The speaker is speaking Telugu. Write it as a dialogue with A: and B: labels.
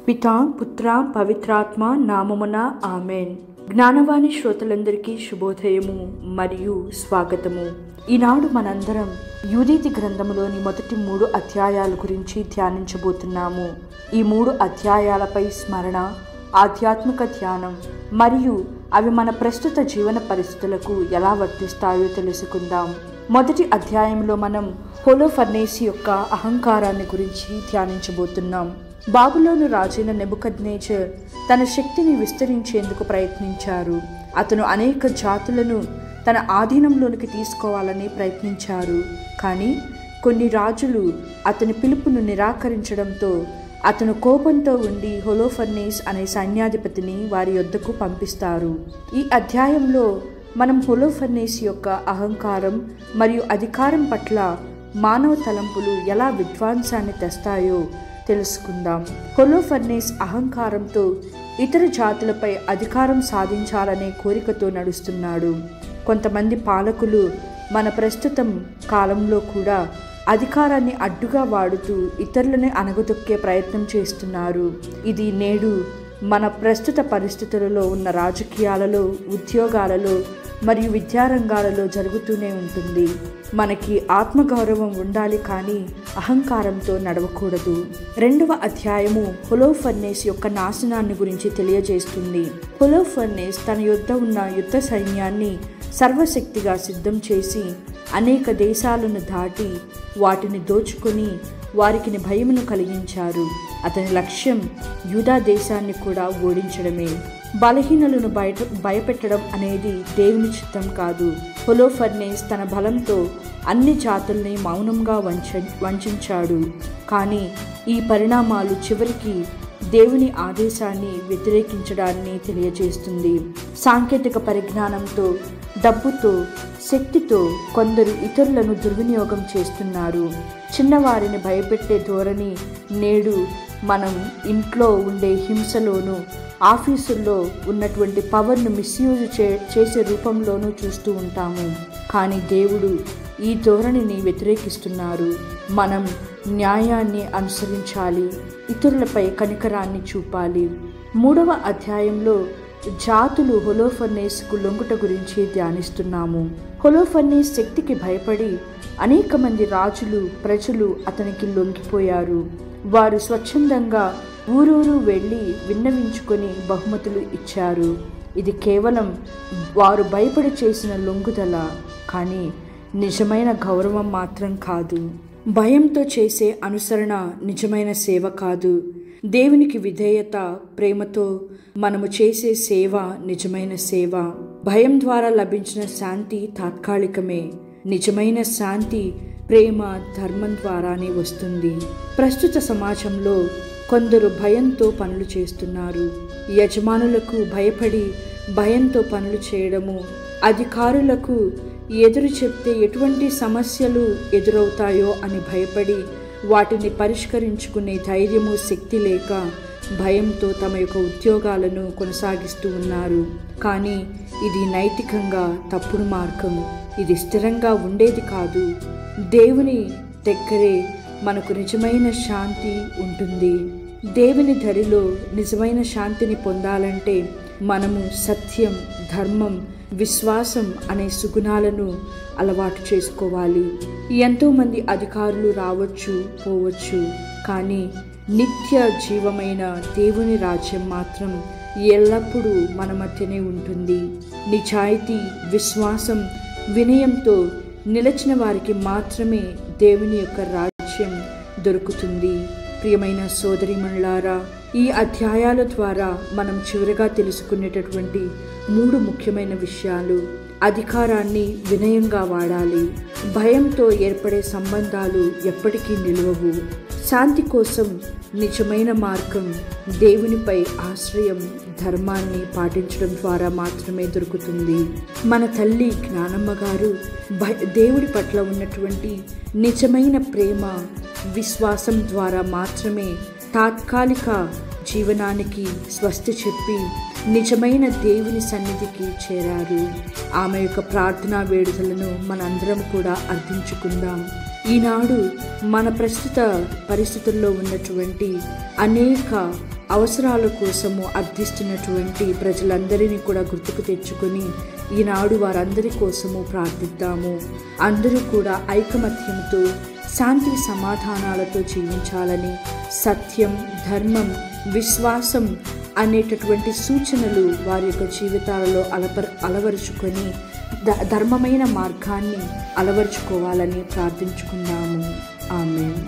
A: పితా పుత్ర పవిత్రాత్మ నామమున ఆమెన్. జ్ఞానవాణి శ్రోతలందరికీ శుభోదయము మరియు స్వాగతము. ఈనాడు మనందరం యూదీతి గ్రంథములోని మొదటి 3 అధ్యాయాల గురించి ధ్యానించబోతున్నాము. ఈ 3 అధ్యాయాలపై స్మరణ, ఆధ్యాత్మిక ధ్యానం మరియు అవి మన ప్రస్తుత జీవన పరిస్థితులకు ఎలా వర్తిస్తాయో తెలుసుకుందాం. మొదటి అధ్యాయంలో మనం హోలోఫర్నేస్ యొక్క అహంకారాన్ని గురించి ధ్యానించబోతున్నాం. బాబులోను రాజైన నెబుకద్నెజర్ తన శక్తిని విస్తరించేందుకు ప్రయత్నించారు. అతను అనేక జాతులను తన ఆధీనంలోనికి తీసుకోవాలని ప్రయత్నించారు. కానీ కొన్ని రాజులు అతని పిలుపును నిరాకరించడంతో అతను కోపంతో ఉండి హోలోఫర్నేస్ అనే సైన్యాధిపతిని వారి యొద్దకు పంపిస్తారు. ఈ అధ్యాయంలో మనం హోలోఫర్నేస్ యొక్క అహంకారం మరియు అధికారం పట్ల మానవ తలంపులు ఎలా విధ్వంసాన్ని తెస్తాయో తెలుసుకుందాం. హోలోఫర్నేస్ అహంకారంతో ఇతర జాతులపై అధికారం సాధించాలనే కోరికతో నడుస్తున్నాడు. కొంతమంది పాలకులు మన ప్రస్తుతం కాలంలో కూడా అధికారాన్ని అడ్డుగా వాడుతూ ఇతరులని అణగదొక్కే ప్రయత్నం చేస్తున్నారు. ఇది నేడు మన ప్రస్తుత పరిస్థితులలో ఉన్న రాజకీయాలలో, ఉద్యోగాలలో మరియు విద్యారంగాలలో జరుగుతూనే ఉంటుంది. మనకి ఆత్మగౌరవం ఉండాలి, కానీ అహంకారంతో నడవకూడదు. 2వ అధ్యాయము హోలోఫర్నేస్ యొక్క నాశనాన్ని గురించి తెలియజేస్తుంది. హోలోఫర్నేస్ తన యొద్ద ఉన్న యుద్ధ సైన్యాన్ని సర్వశక్తిగా సిద్ధం చేసి అనేక దేశాలను దాటి వాటిని దోచుకొని వారికి భయమును కలిగించారు. అతని లక్ష్యం యూదా దేశాన్ని కూడా ఓడించడమే. బలహీనులను భయపెట్టడం అనేది దేవుని చిత్తం కాదు. హోలోఫర్నేస్ తన బలంతో అన్ని జాతుల్ని మౌనంగా వంచాడు. కానీ ఈ పరిణామాలు చివరికి దేవుని ఆదేశాన్ని వ్యతిరేకించడాన్ని తెలియజేస్తుంది. సాంకేతిక పరిజ్ఞానంతో, డబ్బుతో, శక్తితో కొందరు ఇతరులను దుర్వినియోగం చేస్తున్నారు. చిన్నవారిని భయపెట్టే ధోరణి నేడు మనం ఇంట్లో ఉండే హింసలోనూ, ఆఫీసుల్లో ఉన్నటువంటి పవర్ను మిస్యూజ్ చేసే రూపంలోనూ చూస్తూ ఉంటాము. కానీ దేవుడు ఈ ధోరణిని వ్యతిరేకిస్తున్నారు. మనం న్యాయాన్ని అనుసరించాలి, ఇతరులపై కనికరాన్ని చూపాలి. 3వ అధ్యాయంలో జాతులు హోలోఫర్నేస్కు లొంగుట గురించి ధ్యానిస్తున్నాము. హోలోఫర్నేస్ శక్తికి భయపడి అనేక మంది రాజులు, ప్రజలు అతనికి లొంగిపోయారు. వారు స్వచ్ఛందంగా ఊరూరు వెళ్ళి విన్నవించుకొని బహుమతులు ఇచ్చారు. ఇది కేవలం వారు భయపడి చేసిన లొంగుదల, కానీ నిజమైన గౌరవం మాత్రం కాదు. భయంతో చేసే అనుసరణ నిజమైన సేవ కాదు. దేవునికి విధేయత, ప్రేమతో మనము చేసే సేవ నిజమైన సేవ. భయం ద్వారా లభించిన శాంతి తాత్కాలికమే. నిజమైన శాంతి ప్రేమ, ధర్మం ద్వారానే వస్తుంది. ప్రస్తుత సమాజంలో కొందరు భయంతో పనులు చేస్తున్నారు. యజమానులకు భయపడి భయంతో పనులు చేయడము, అధికారులకు ఎదురు చెప్తే ఎటువంటి సమస్యలు ఎదురవుతాయో అని భయపడి వాటిని పరిష్కరించుకునే ధైర్యము, శక్తి లేక భయంతో తమ యొక్క ఉద్యోగాలను కొనసాగిస్తూ ఉన్నారు. కానీ ఇది నైతికంగా తప్పుడు మార్గం. ఇది స్థిరంగా ఉండేది కాదు. దేవుని దగ్గరే మనకు నిజమైన శాంతి ఉంటుంది. దేవుని దరిలో నిజమైన శాంతిని పొందాలంటే మనము సత్యం, ధర్మం, విశ్వాసం అనే సుగుణాలను అలవాటు చేసుకోవాలి. ఎంతోమంది అధికారులు రావచ్చు, పోవచ్చు, కానీ నిత్య జీవమైన దేవుని రాజ్యం మాత్రం ఎల్లప్పుడూ మన మధ్యనే ఉంటుంది. నిజాయితీ, విశ్వాసం, వినయంతో నిలిచిన వారికి మాత్రమే దేవుని యొక్క రాజ్యం దొరుకుతుంది. ప్రియమైన సోదరీమణులారా, ఈ అధ్యాయాల ద్వారా మనం చివరిగా తెలుసుకునేటటువంటి 3 ముఖ్యమైన విషయాలు. అధికారాన్ని వినయంగా వాడాలి. భయంతో ఏర్పడే సంబంధాలు ఎప్పటికీ నిలవవు. శాంతి కోసం నిజమైన మార్గం దేవునిపై ఆశ్రయం, ధర్మాన్ని పాటించడం ద్వారా మాత్రమే దొరుకుతుంది. మన తల్లి జ్ఞానమ్మ గారు దేవుడి పట్ల ఉన్నటువంటి నిజమైన ప్రేమ, విశ్వాసం ద్వారా మాత్రమే తాత్కాలిక జీవనానికి స్వస్తి చెప్పి నిజమైన దేవుని సన్నిధికి చేరారు. ఆమె యొక్క ప్రార్థనా వేడుకలను మనందరం కూడా అర్థించుకుందాం. ఈనాడు మన ప్రస్తుత పరిస్థితుల్లో ఉన్నటువంటి అనేక అవసరాల కోసము అర్థిస్తున్నటువంటి ప్రజలందరినీ కూడా గుర్తుకు తెచ్చుకొని ఈనాడు వారందరి కోసము ప్రార్థిద్దాము. అందరూ కూడా ఐకమత్యంతో శాంతి సమాధానాలతో జీవించాలని, సత్యం, ధర్మం, విశ్వాసం అనేటటువంటి సూచనలు వారి యొక్క జీవితాలలో అలవరుచుకొని ధర్మమైన మార్గాన్ని అలవరుచుకోవాలని ప్రార్థించుకుందాము. ఆమేన్.